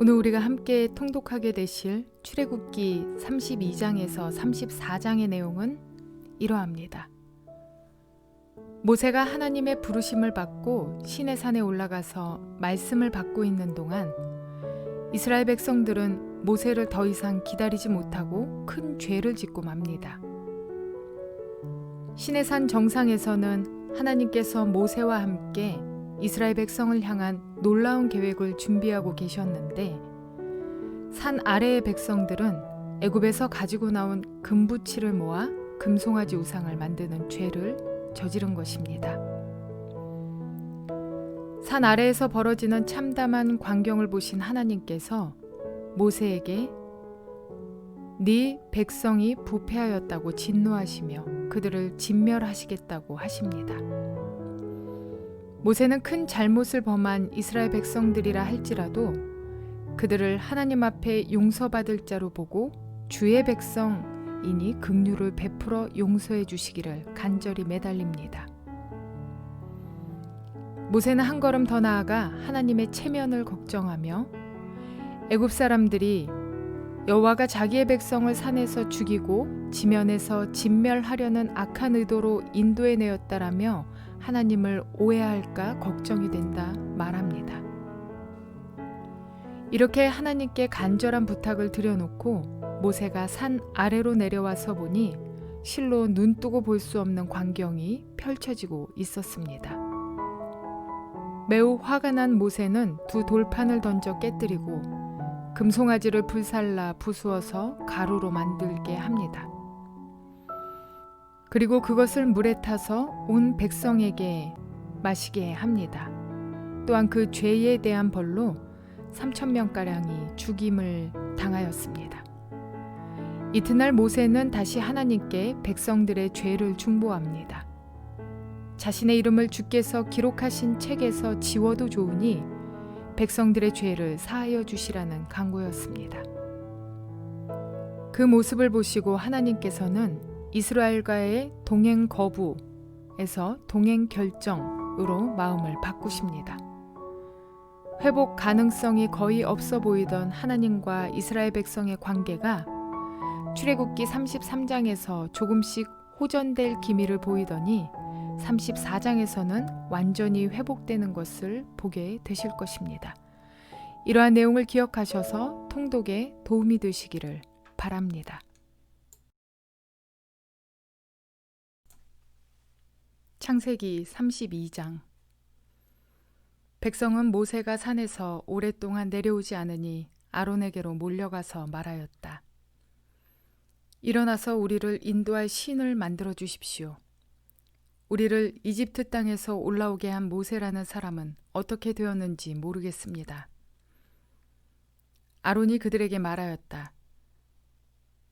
오늘 우리가 함께 통독하게 되실 출애굽기 32장에서 34장의 내용은 이러합니다. 모세가 하나님의 부르심을 받고 시내산에 올라가서 말씀을 받고 있는 동안 이스라엘 백성들은 모세를 더 이상 기다리지 못하고 큰 죄를 짓고 맙니다. 시내산 정상에서는 하나님께서 모세와 함께 이스라엘 백성을 향한 놀라운 계획을 준비하고 계셨는데 산 아래의 백성들은 애굽에서 가지고 나온 금부치를 모아 금송아지 우상을 만드는 죄를 저지른 것입니다. 산 아래에서 벌어지는 참담한 광경을 보신 하나님께서 모세에게 네 백성이 부패하였다고 진노하시며 그들을 진멸하시겠다고 하십니다. 모세는 큰 잘못을 범한 이스라엘 백성들이라 할지라도 그들을 하나님 앞에 용서받을 자로 보고 주의 백성이니 긍휼을 베풀어 용서해 주시기를 간절히 매달립니다. 모세는 한 걸음 더 나아가 하나님의 체면을 걱정하며 애굽 사람들이 여호와가 자기의 백성을 산에서 죽이고 지면에서 진멸하려는 악한 의도로 인도해 내었다라며 하나님을 오해할까 걱정이 된다 말합니다. 이렇게 하나님께 간절한 부탁을 드려놓고 모세가 산 아래로 내려와서 보니 실로 눈뜨고 볼 수 없는 광경이 펼쳐지고 있었습니다. 매우 화가 난 모세는 두 돌판을 던져 깨뜨리고 금송아지를 불살라 부수어서 가루로 만들게 합니다. 그리고 그것을 물에 타서 온 백성에게 마시게 합니다. 또한 그 죄에 대한 벌로 3,000명가량이 죽임을 당하였습니다. 이튿날 모세는 다시 하나님께 백성들의 죄를 중보합니다. 자신의 이름을 주께서 기록하신 책에서 지워도 좋으니 백성들의 죄를 사하여 주시라는 간구였습니다. 그 모습을 보시고 하나님께서는 이스라엘과의 동행 거부에서 동행 결정으로 마음을 바꾸십니다. 회복 가능성이 거의 없어 보이던 하나님과 이스라엘 백성의 관계가 출애굽기 33장에서 조금씩 호전될 기미를 보이더니 34장에서는 완전히 회복되는 것을 보게 되실 것입니다. 이러한 내용을 기억하셔서 통독에 도움이 되시기를 바랍니다. 창세기 32장. 백성은 모세가 산에서 오랫동안 내려오지 않으니 아론에게로 몰려가서 말하였다. 일어나서 우리를 인도할 신을 만들어 주십시오. 우리를 이집트 땅에서 올라오게 한 모세라는 사람은 어떻게 되었는지 모르겠습니다. 아론이 그들에게 말하였다.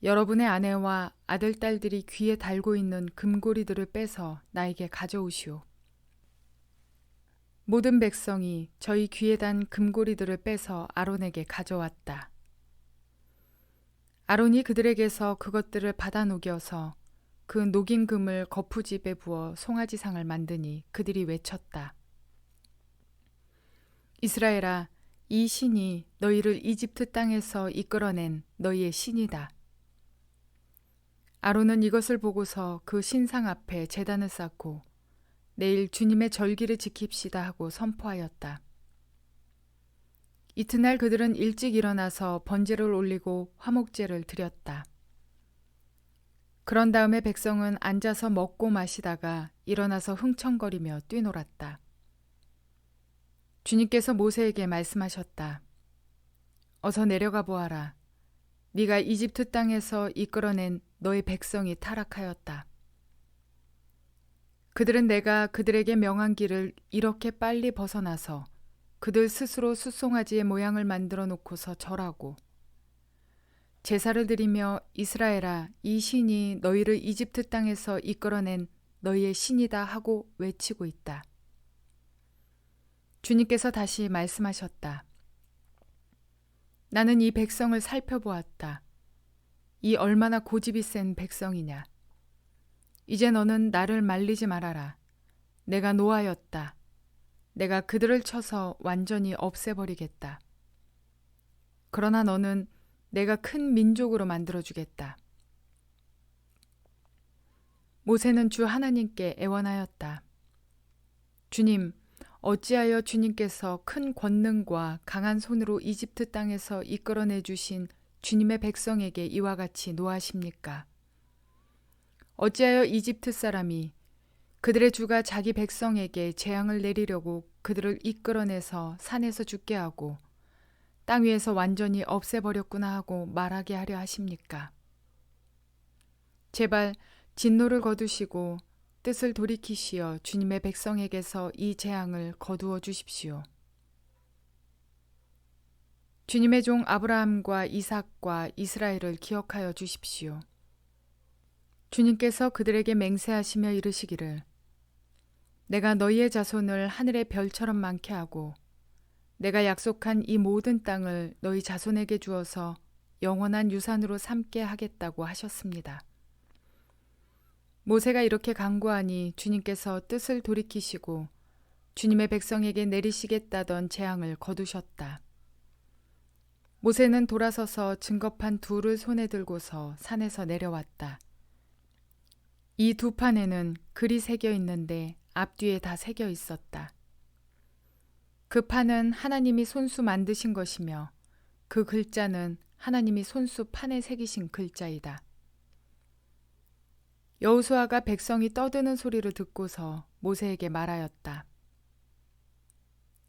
여러분의 아내와 아들, 딸들이 귀에 달고 있는 금고리들을 빼서 나에게 가져오시오. 모든 백성이 저희 귀에 단 금고리들을 빼서 아론에게 가져왔다. 아론이 그들에게서 그것들을 받아 녹여서 그 녹인 금을 거푸집에 부어 송아지상을 만드니 그들이 외쳤다. 이스라엘아, 이 신이 너희를 이집트 땅에서 이끌어낸 너희의 신이다. 아론은 이것을 보고서 그 신상 앞에 제단을 쌓고 내일 주님의 절기를 지킵시다 하고 선포하였다. 이튿날 그들은 일찍 일어나서 번제를 올리고 화목제를 드렸다. 그런 다음에 백성은 앉아서 먹고 마시다가 일어나서 흥청거리며 뛰놀았다. 주님께서 모세에게 말씀하셨다. 어서 내려가 보아라. 네가 이집트 땅에서 이끌어낸 너의 백성이 타락하였다. 그들은 내가 그들에게 명한 길을 이렇게 빨리 벗어나서 그들 스스로 숫송아지의 모양을 만들어 놓고서 절하고 제사를 드리며 이스라엘아, 이 신이 너희를 이집트 땅에서 이끌어낸 너희의 신이다 하고 외치고 있다. 주님께서 다시 말씀하셨다. 나는 이 백성을 살펴보았다. 이 얼마나 고집이 센 백성이냐. 이제 너는 나를 말리지 말아라. 내가 노하였다. 내가 그들을 쳐서 완전히 없애버리겠다. 그러나 너는 내가 큰 민족으로 만들어주겠다. 모세는 주 하나님께 애원하였다. 주님, 어찌하여 주님께서 큰 권능과 강한 손으로 이집트 땅에서 이끌어내 주신 주님의 백성에게 이와 같이 노하십니까? 어찌하여 이집트 사람이 그들의 주가 자기 백성에게 재앙을 내리려고 그들을 이끌어내서 산에서 죽게 하고 땅 위에서 완전히 없애버렸구나 하고 말하게 하려 하십니까? 제발 진노를 거두시고 뜻을 돌이키시어 주님의 백성에게서 이 재앙을 거두어 주십시오. 주님의 종 아브라함과 이삭과 이스라엘을 기억하여 주십시오. 주님께서 그들에게 맹세하시며 이르시기를 내가 너희의 자손을 하늘의 별처럼 많게 하고 내가 약속한 이 모든 땅을 너희 자손에게 주어서 영원한 유산으로 삼게 하겠다고 하셨습니다. 모세가 이렇게 간구하니 주님께서 뜻을 돌이키시고 주님의 백성에게 내리시겠다던 재앙을 거두셨다. 모세는 돌아서서 증거판 둘을 손에 들고서 산에서 내려왔다. 이 두 판에는 글이 새겨 있는데 앞뒤에 다 새겨 있었다. 그 판은 하나님이 손수 만드신 것이며 그 글자는 하나님이 손수 판에 새기신 글자이다. 여호수아가 백성이 떠드는 소리를 듣고서 모세에게 말하였다.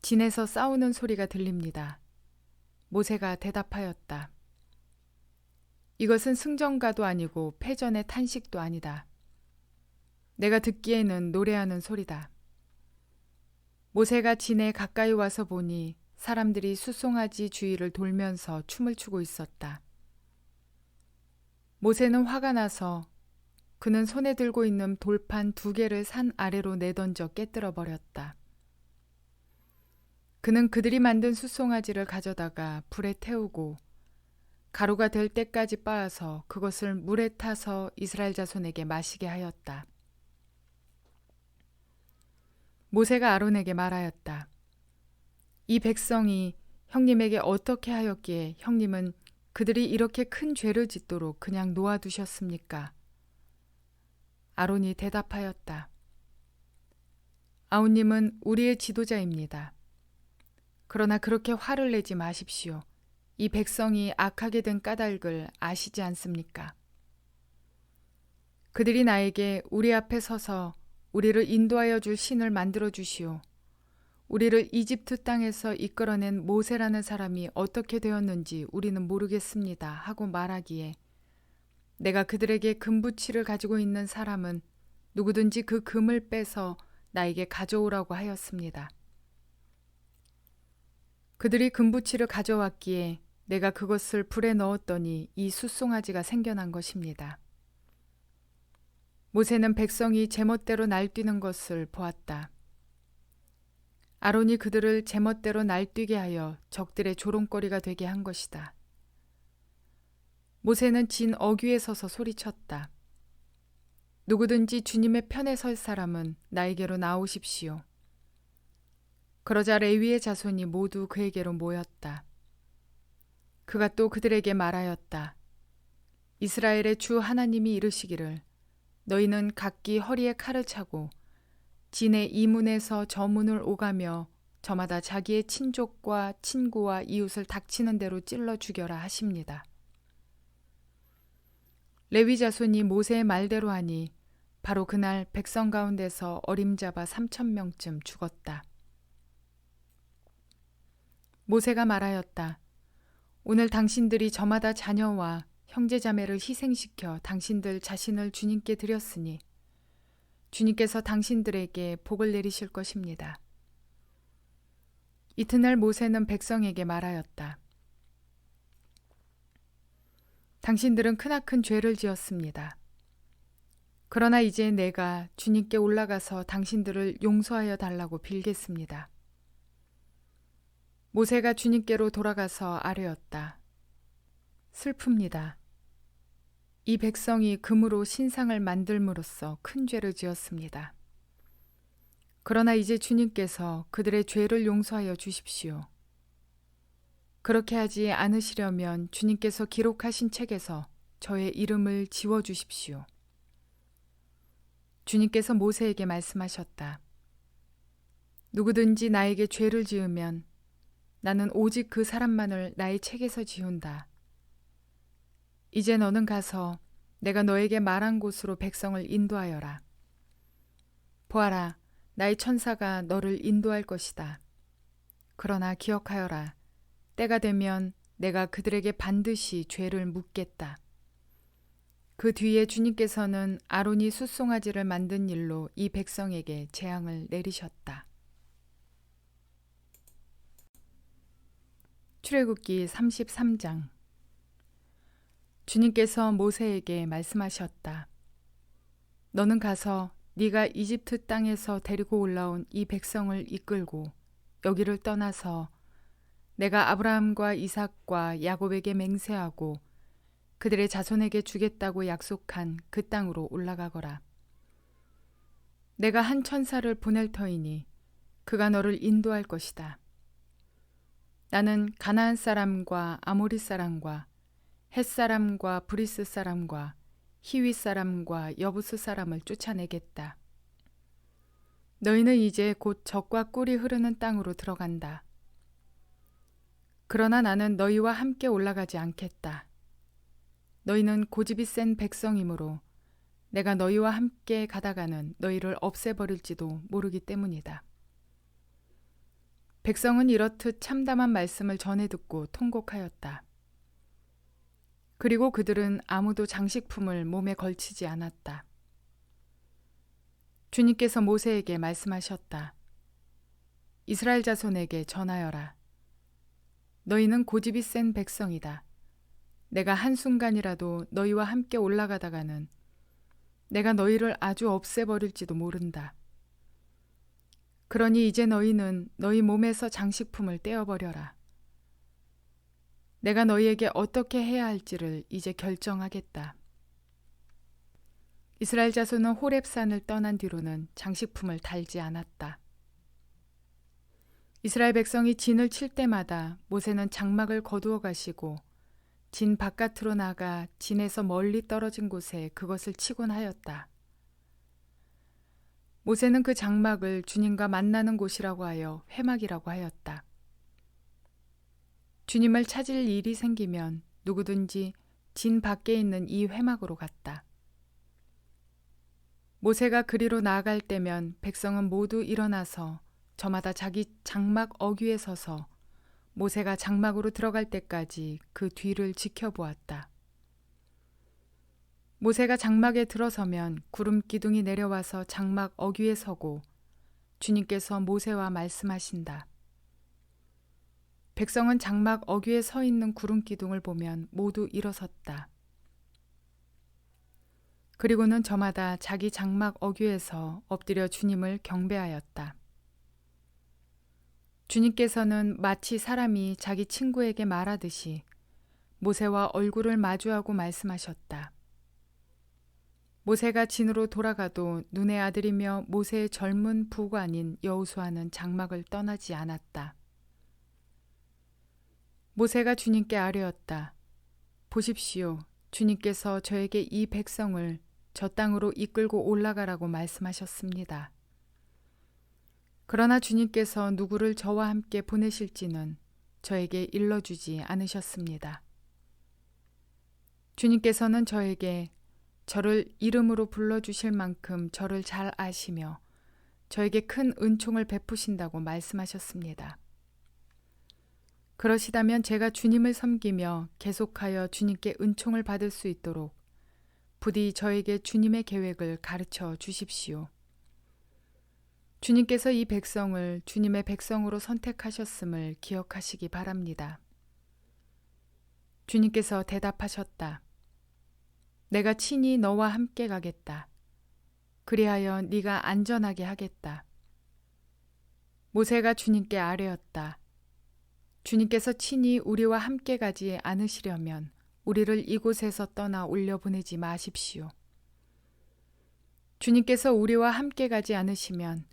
진에서 싸우는 소리가 들립니다. 모세가 대답하였다. 이것은 승전가도 아니고 패전의 탄식도 아니다. 내가 듣기에는 노래하는 소리다. 모세가 진에 가까이 와서 보니 사람들이 숫송아지 주위를 돌면서 춤을 추고 있었다. 모세는 화가 나서 그는 손에 들고 있는 돌판 2개를 산 아래로 내던져 깨뜨려 버렸다. 그는 그들이 만든 숫송아지를 가져다가 불에 태우고 가루가 될 때까지 빻아서 그것을 물에 타서 이스라엘 자손에게 마시게 하였다. 모세가 아론에게 말하였다. 이 백성이 형님에게 어떻게 하였기에 형님은 그들이 이렇게 큰 죄를 짓도록 그냥 놓아두셨습니까? 아론이 대답하였다. 아우님은 우리의 지도자입니다. 그러나 그렇게 화를 내지 마십시오. 이 백성이 악하게 된 까닭을 아시지 않습니까? 그들이 나에게 우리 앞에 서서 우리를 인도하여 줄 신을 만들어 주시오. 우리를 이집트 땅에서 이끌어낸 모세라는 사람이 어떻게 되었는지 우리는 모르겠습니다 하고 말하기에 내가 그들에게 금부치를 가지고 있는 사람은 누구든지 그 금을 빼서 나에게 가져오라고 하였습니다. 그들이 금부치를 가져왔기에 내가 그것을 불에 넣었더니 이 숫송아지가 생겨난 것입니다. 모세는 백성이 제멋대로 날뛰는 것을 보았다. 아론이 그들을 제멋대로 날뛰게 하여 적들의 조롱거리가 되게 한 것이다. 모세는 진 어귀에 서서 소리쳤다. 누구든지 주님의 편에 설 사람은 나에게로 나오십시오. 그러자 레위의 자손이 모두 그에게로 모였다. 그가 또 그들에게 말하였다. 이스라엘의 주 하나님이 이르시기를 너희는 각기 허리에 칼을 차고 진의 이 문에서 저 문을 오가며 저마다 자기의 친족과 친구와 이웃을 닥치는 대로 찔러 죽여라 하십니다. 레위 자손이 모세의 말대로 하니 바로 그날 백성 가운데서 어림잡아 3,000명쯤 죽었다. 모세가 말하였다. 오늘 당신들이 저마다 자녀와 형제자매를 희생시켜 당신들 자신을 주님께 드렸으니 주님께서 당신들에게 복을 내리실 것입니다. 이튿날 모세는 백성에게 말하였다. 당신들은 크나큰 죄를 지었습니다. 그러나 이제 내가 주님께 올라가서 당신들을 용서하여 달라고 빌겠습니다. 모세가 주님께로 돌아가서 아뢰었다. 슬픕니다. 이 백성이 금으로 신상을 만들므로써 큰 죄를 지었습니다. 그러나 이제 주님께서 그들의 죄를 용서하여 주십시오. 그렇게 하지 않으시려면 주님께서 기록하신 책에서 저의 이름을 지워 주십시오. 주님께서 모세에게 말씀하셨다. 누구든지 나에게 죄를 지으면 나는 오직 그 사람만을 나의 책에서 지운다. 이제 너는 가서 내가 너에게 말한 곳으로 백성을 인도하여라. 보아라, 나의 천사가 너를 인도할 것이다. 그러나 기억하여라. 때가 되면 내가 그들에게 반드시 죄를 묻겠다. 그 뒤에 주님께서는 아론이 숫송아지를 만든 일로 이 백성에게 재앙을 내리셨다. 출애굽기 33장. 주님께서 모세에게 말씀하셨다. 너는 가서 네가 이집트 땅에서 데리고 올라온 이 백성을 이끌고 여기를 떠나서 내가 아브라함과 이삭과 야곱에게 맹세하고 그들의 자손에게 주겠다고 약속한 그 땅으로 올라가거라. 내가 한 천사를 보낼 터이니 그가 너를 인도할 것이다. 나는 가나안 사람과 아모리 사람과 헷 사람과 브리스 사람과 히위 사람과 여부스 사람을 쫓아내겠다. 너희는 이제 곧 젖과 꿀이 흐르는 땅으로 들어간다. 그러나 나는 너희와 함께 올라가지 않겠다. 너희는 고집이 센 백성이므로 내가 너희와 함께 가다가는 너희를 없애버릴지도 모르기 때문이다. 백성은 이렇듯 참담한 말씀을 전해 듣고 통곡하였다. 그리고 그들은 아무도 장식품을 몸에 걸치지 않았다. 주님께서 모세에게 말씀하셨다. 이스라엘 자손에게 전하여라. 너희는 고집이 센 백성이다. 내가 한순간이라도 너희와 함께 올라가다가는 내가 너희를 아주 없애버릴지도 모른다. 그러니 이제 너희는 너희 몸에서 장식품을 떼어버려라. 내가 너희에게 어떻게 해야 할지를 이제 결정하겠다. 이스라엘 자손은 호렙산을 떠난 뒤로는 장식품을 달지 않았다. 이스라엘 백성이 진을 칠 때마다 모세는 장막을 거두어 가시고 진 바깥으로 나가 진에서 멀리 떨어진 곳에 그것을 치곤 하였다. 모세는 그 장막을 주님과 만나는 곳이라고 하여 회막이라고 하였다. 주님을 찾을 일이 생기면 누구든지 진 밖에 있는 이 회막으로 갔다. 모세가 그리로 나아갈 때면 백성은 모두 일어나서 저마다 자기 장막 어귀에 서서 모세가 장막으로 들어갈 때까지 그 뒤를 지켜보았다. 모세가 장막에 들어서면 구름 기둥이 내려와서 장막 어귀에 서고 주님께서 모세와 말씀하신다. 백성은 장막 어귀에 서 있는 구름 기둥을 보면 모두 일어섰다. 그리고는 저마다 자기 장막 어귀에서 엎드려 주님을 경배하였다. 주님께서는 마치 사람이 자기 친구에게 말하듯이 모세와 얼굴을 마주하고 말씀하셨다. 모세가 진으로 돌아가도 눈의 아들이며 모세의 젊은 부가 아닌 여호수아는 장막을 떠나지 않았다. 모세가 주님께 아뢰었다. 보십시오. 주님께서 저에게 이 백성을 저 땅으로 이끌고 올라가라고 말씀하셨습니다. 그러나 주님께서 누구를 저와 함께 보내실지는 저에게 일러주지 않으셨습니다. 주님께서는 저에게 저를 이름으로 불러주실 만큼 저를 잘 아시며 저에게 큰 은총을 베푸신다고 말씀하셨습니다. 그러시다면 제가 주님을 섬기며 계속하여 주님께 은총을 받을 수 있도록 부디 저에게 주님의 계획을 가르쳐 주십시오. 주님께서 이 백성을 주님의 백성으로 선택하셨음을 기억하시기 바랍니다. 주님께서 대답하셨다. 내가 친히 너와 함께 가겠다. 그리하여 네가 안전하게 하겠다. 모세가 주님께 아뢰었다. 주님께서 친히 우리와 함께 가지 않으시려면 우리를 이곳에서 떠나 올려보내지 마십시오. 주님께서 우리와 함께 가지 않으시면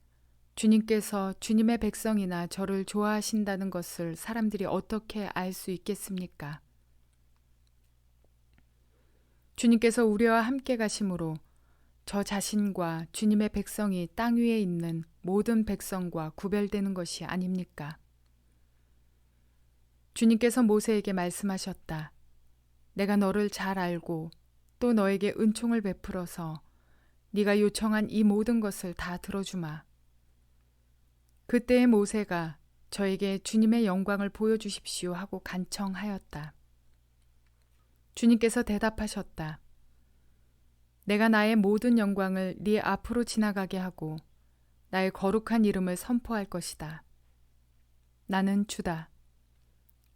주님께서 주님의 백성이나 저를 좋아하신다는 것을 사람들이 어떻게 알 수 있겠습니까? 주님께서 우리와 함께 가심으로 저 자신과 주님의 백성이 땅 위에 있는 모든 백성과 구별되는 것이 아닙니까? 주님께서 모세에게 말씀하셨다. 내가 너를 잘 알고 또 너에게 은총을 베풀어서 네가 요청한 이 모든 것을 다 들어주마. 그때의 모세가 저에게 주님의 영광을 보여주십시오 하고 간청하였다. 주님께서 대답하셨다. 내가 나의 모든 영광을 네 앞으로 지나가게 하고 나의 거룩한 이름을 선포할 것이다. 나는 주다.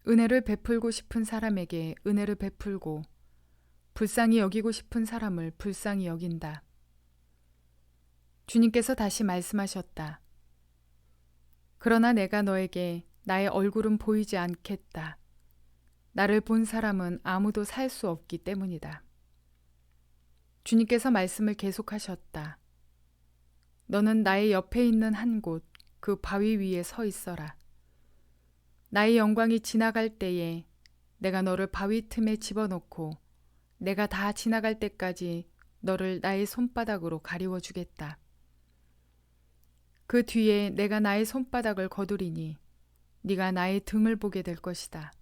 은혜를 베풀고 싶은 사람에게 은혜를 베풀고 불쌍히 여기고 싶은 사람을 불쌍히 여긴다. 주님께서 다시 말씀하셨다. 그러나 내가 너에게 나의 얼굴은 보이지 않겠다. 나를 본 사람은 아무도 살 수 없기 때문이다. 주님께서 말씀을 계속하셨다. 너는 나의 옆에 있는 한 곳, 그 바위 위에 서 있어라. 나의 영광이 지나갈 때에 내가 너를 바위 틈에 집어넣고 내가 다 지나갈 때까지 너를 나의 손바닥으로 가리워 주겠다. 그 뒤에 내가 나의 손바닥을 거두리니 네가 나의 등을 보게 될 것이다.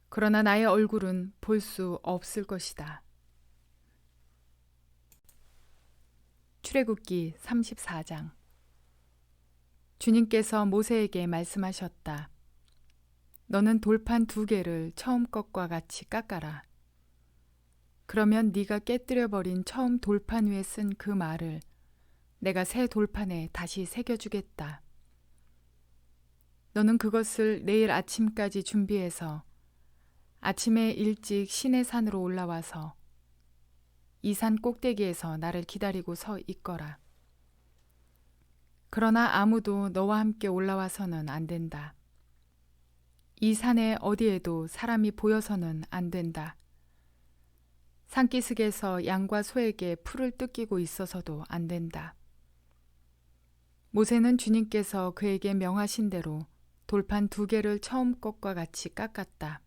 그러나 나의 얼굴은 볼 수 없을 것이다. 출애굽기 34장. 주님께서 모세에게 말씀하셨다. 너는 돌판 2개를 처음 것과 같이 깎아라. 그러면 네가 깨뜨려 버린 처음 돌판 위에 쓴 그 말을 내가 새 돌판에 다시 새겨주겠다. 너는 그것을 내일 아침까지 준비해서 아침에 일찍 시내 산으로 올라와서 이 산 꼭대기에서 나를 기다리고 서 있거라. 그러나 아무도 너와 함께 올라와서는 안 된다. 이 산에 어디에도 사람이 보여서는 안 된다. 산기슭에서 양과 소에게 풀을 뜯기고 있어서도 안 된다. 모세는 주님께서 그에게 명하신 대로 돌판 2개를 처음 것과 같이 깎았다.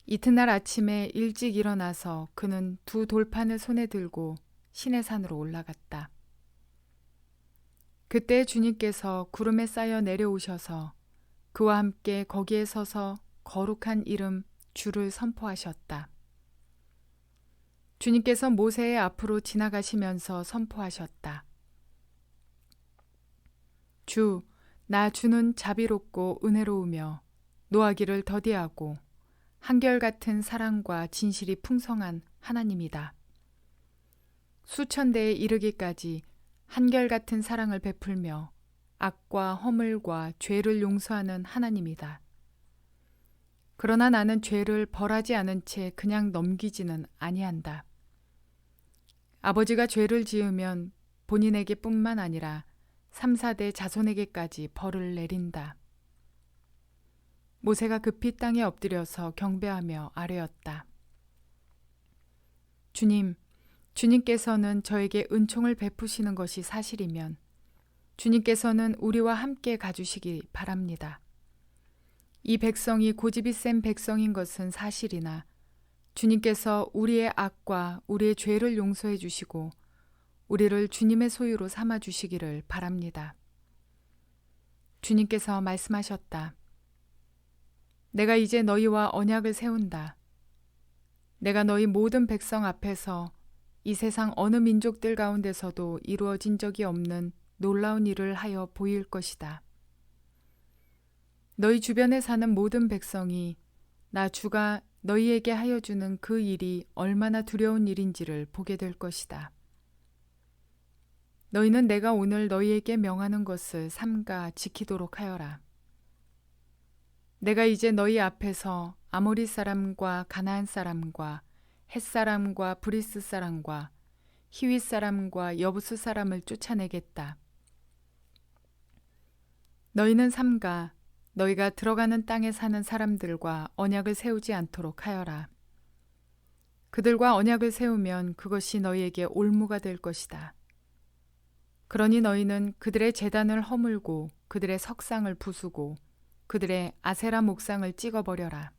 이튿날 아침에 일찍 일어나서 그는 2 돌판을 손에 들고 시내산으로 올라갔다. 그때 주님께서 구름에 쌓여 내려오셔서 그와 함께 거기에 서서 거룩한 이름 주를 선포하셨다. 주님께서 모세의 앞으로 지나가시면서 선포하셨다. 주, 나 주는 자비롭고 은혜로우며 노하기를 더디하고 한결같은 사랑과 진실이 풍성한 하나님이다. 수천 대에 이르기까지 한결같은 사랑을 베풀며 악과 허물과 죄를 용서하는 하나님이다. 그러나 나는 죄를 벌하지 않은 채 그냥 넘기지는 아니한다. 아버지가 죄를 지으면 본인에게 뿐만 아니라 3, 4대 자손에게까지 벌을 내린다. 모세가 급히 땅에 엎드려서 경배하며 아뢰었다. 주님, 주님께서는 저에게 은총을 베푸시는 것이 사실이면 주님께서는 우리와 함께 가주시기 바랍니다. 이 백성이 고집이 센 백성인 것은 사실이나 주님께서 우리의 악과 우리의 죄를 용서해 주시고 우리를 주님의 소유로 삼아 주시기를 바랍니다. 주님께서 말씀하셨다. 내가 이제 너희와 언약을 세운다. 내가 너희 모든 백성 앞에서 이 세상 어느 민족들 가운데서도 이루어진 적이 없는 놀라운 일을 하여 보일 것이다. 너희 주변에 사는 모든 백성이 나 주가 너희에게 하여 주는 그 일이 얼마나 두려운 일인지를 보게 될 것이다. 너희는 내가 오늘 너희에게 명하는 것을 삼가 지키도록 하여라. 내가 이제 너희 앞에서 아모리 사람과 가나안 사람과 헷 사람과 브리스 사람과 히윗 사람과 여부스 사람을 쫓아내겠다. 너희는 삼가 너희가 들어가는 땅에 사는 사람들과 언약을 세우지 않도록 하여라. 그들과 언약을 세우면 그것이 너희에게 올무가 될 것이다. 그러니 너희는 그들의 제단을 허물고 그들의 석상을 부수고 그들의 아세라 목상을 찍어버려라.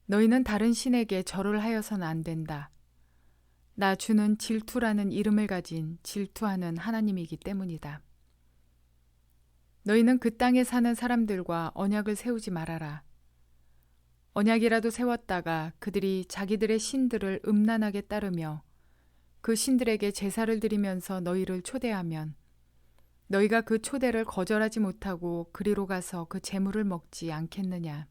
너희는 다른 신에게 절을 하여서는 안 된다. 나 주는 질투라는 이름을 가진 질투하는 하나님이기 때문이다. 너희는 그 땅에 사는 사람들과 언약을 세우지 말아라. 언약이라도 세웠다가 그들이 자기들의 신들을 음란하게 따르며 그 신들에게 제사를 드리면서 너희를 초대하면 너희가 그 초대를 거절하지 못하고 그리로 가서 그 제물을 먹지 않겠느냐.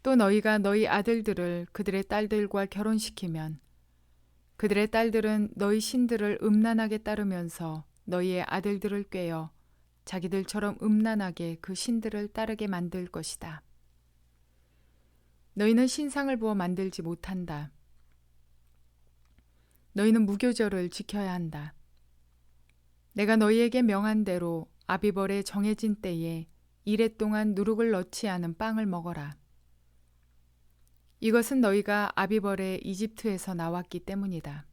또 너희가 너희 아들들을 그들의 딸들과 결혼시키면 그들의 딸들은 너희 신들을 음란하게 따르면서 너희의 아들들을 꾀어 자기들처럼 음란하게 그 신들을 따르게 만들 것이다. 너희는 신상을 부어 만들지 못한다. 너희는 무교절을 지켜야 한다. 내가 너희에게 명한 대로 아비벌에 정해진 때에 이레 동안 누룩을 넣지 않은 빵을 먹어라. 이것은 너희가 아비벌에 이집트에서 나왔기 때문이다.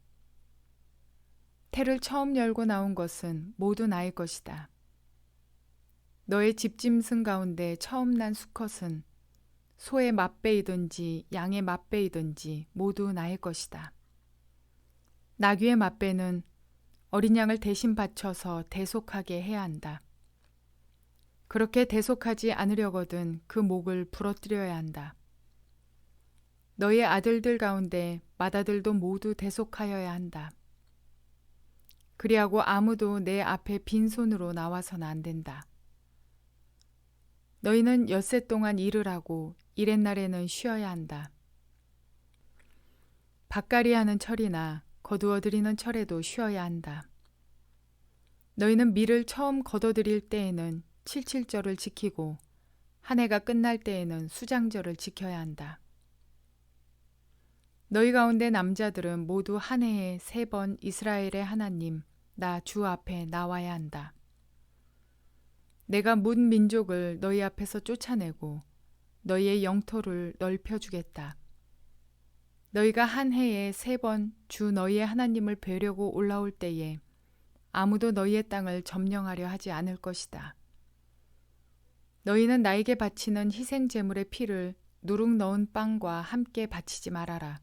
태를 처음 열고 나온 것은 모두 나의 것이다. 너의 집짐승 가운데 처음 난 수컷은 소의 맛배이든지 양의 맛배이든지 모두 나의 것이다. 나귀의 맛배는 어린 양을 대신 바쳐서 대속하게 해야 한다. 그렇게 대속하지 않으려거든 그 목을 부러뜨려야 한다. 너희의 아들들 가운데 맏아들도 모두 대속하여야 한다. 그리하고 아무도 내 앞에 빈손으로 나와서는 안 된다. 너희는 엿새 동안 일을 하고 이렛날에는 쉬어야 한다. 밭갈이 하는 철이나 거두어들이는 철에도 쉬어야 한다. 너희는 밀을 처음 거둬들일 때에는 칠칠절을 지키고 한 해가 끝날 때에는 수장절을 지켜야 한다. 너희 가운데 남자들은 모두 한 해에 3번 이스라엘의 하나님 나 주 앞에 나와야 한다. 내가 문 민족을 너희 앞에서 쫓아내고 너희의 영토를 넓혀주겠다. 너희가 한 해에 3번 주 너희의 하나님을 뵈려고 올라올 때에 아무도 너희의 땅을 점령하려 하지 않을 것이다. 너희는 나에게 바치는 희생 제물의 피를 누룩 넣은 빵과 함께 바치지 말아라.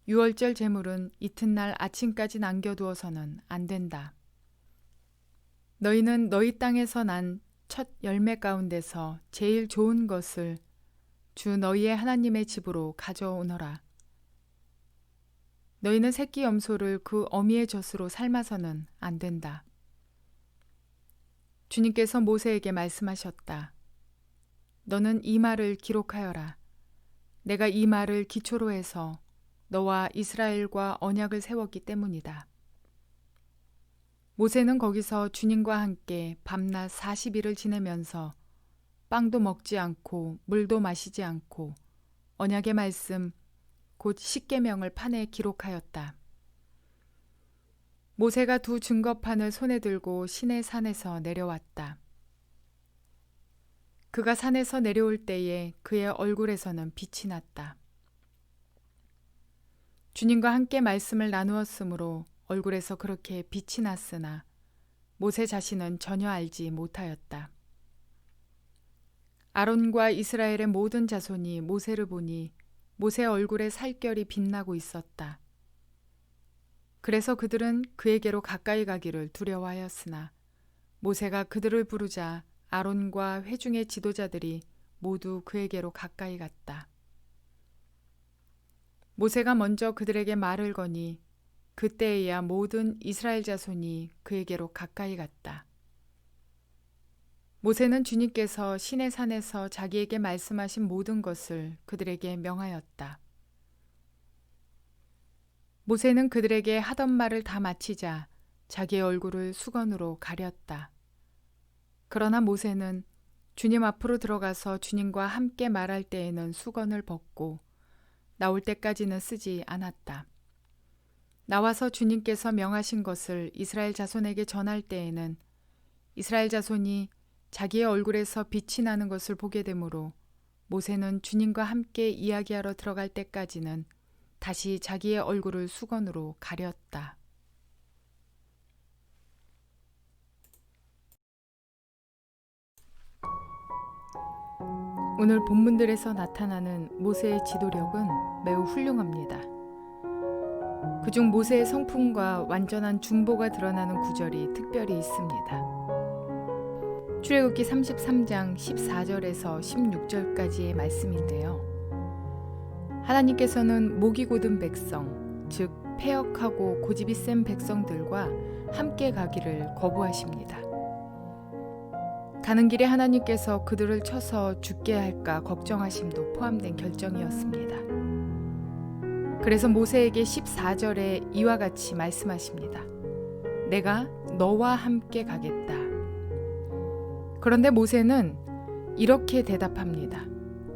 유월절 제물은 이튿날 아침까지 남겨두어서는 안 된다. 너희는 너희 땅에서 난 첫 열매 가운데서 제일 좋은 것을 주 너희의 하나님의 집으로 가져오너라. 너희는 새끼 염소를 그 어미의 젖으로 삶아서는 안 된다. 주님께서 모세에게 말씀하셨다. 너는 이 말을 기록하여라. 내가 이 말을 기초로 해서 너와 이스라엘과 언약을 세웠기 때문이다. 모세는 거기서 주님과 함께 밤낮 40일을 지내면서 빵도 먹지 않고 물도 마시지 않고 언약의 말씀 곧 십계명을 판에 기록하였다. 모세가 2 증거판을 손에 들고 시내 산에서 내려왔다. 그가 산에서 내려올 때에 그의 얼굴에서는 빛이 났다. 주님과 함께 말씀을 나누었으므로 얼굴에서 그렇게 빛이 났으나 모세 자신은 전혀 알지 못하였다. 아론과 이스라엘의 모든 자손이 모세를 보니 모세 얼굴에 살결이 빛나고 있었다. 그래서 그들은 그에게로 가까이 가기를 두려워하였으나 모세가 그들을 부르자 아론과 회중의 지도자들이 모두 그에게로 가까이 갔다. 모세가 먼저 그들에게 말을 거니 그때에야 모든 이스라엘 자손이 그에게로 가까이 갔다. 모세는 주님께서 시내 산에서 자기에게 말씀하신 모든 것을 그들에게 명하였다. 모세는 그들에게 하던 말을 다 마치자 자기의 얼굴을 수건으로 가렸다. 그러나 모세는 주님 앞으로 들어가서 주님과 함께 말할 때에는 수건을 벗고 나올 때까지는 쓰지 않았다. 나와서 주님께서 명하신 것을 이스라엘 자손에게 전할 때에는 이스라엘 자손이 자기의 얼굴에서 빛이 나는 것을 보게 되므로 모세는 주님과 함께 이야기하러 들어갈 때까지는 다시 자기의 얼굴을 수건으로 가렸다. 오늘 본문들에서 나타나는 모세의 지도력은 매우 훌륭합니다. 그중 모세의 성품과 완전한 중보가 드러나는 구절이 특별히 있습니다. 출애굽기 33장 14절에서 16절까지의 말씀인데요. 하나님께서는 목이 곧은 백성, 즉 패역하고 고집이 센 백성들과 함께 가기를 거부하십니다. 가는 길에 하나님께서 그들을 쳐서 죽게 할까 걱정하심도 포함된 결정이었습니다. 그래서 모세에게 14절에 이와 같이 말씀하십니다. 내가 너와 함께 가겠다. 그런데 모세는 이렇게 대답합니다.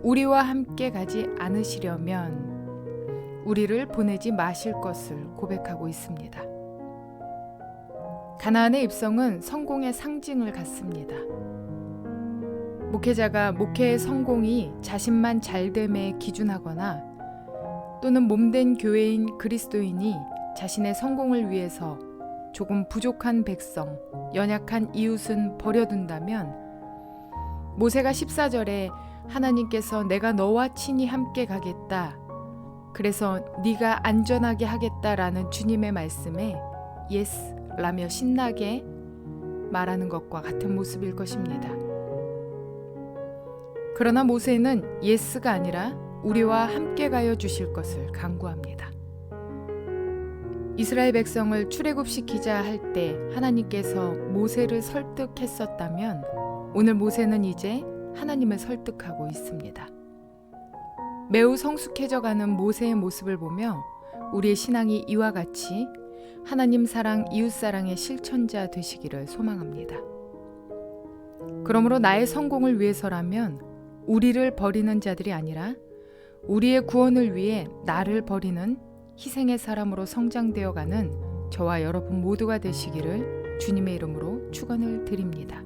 우리와 함께 가지 않으시려면 우리를 보내지 마실 것을 고백하고 있습니다. 가나안의 입성은 성공의 상징을 갖습니다. 목회자가 목회의 성공이 자신만 잘됨에 기준하거나 또는 몸된 교회인 그리스도인이 자신의 성공을 위해서 조금 부족한 백성, 연약한 이웃은 버려둔다면 모세가 14절에 하나님께서 내가 너와 친히 함께 가겠다. 그래서 네가 안전하게 하겠다라는 주님의 말씀에 예스 라며 신나게 말하는 것과 같은 모습일 것입니다. 그러나 모세는 예스가 아니라 우리와 함께 가여 주실 것을 간구합니다. 이스라엘 백성을 출애굽시키자 할 때 하나님께서 모세를 설득했었다면 오늘 모세는 이제 하나님을 설득하고 있습니다. 매우 성숙해져가는 모세의 모습을 보며 우리의 신앙이 이와 같이 하나님 사랑, 이웃 사랑의 실천자 되시기를 소망합니다. 그러므로 나의 성공을 위해서라면 우리를 버리는 자들이 아니라 우리의 구원을 위해 나를 버리는 희생의 사람으로 성장되어가는 저와 여러분 모두가 되시기를 주님의 이름으로 축원을 드립니다.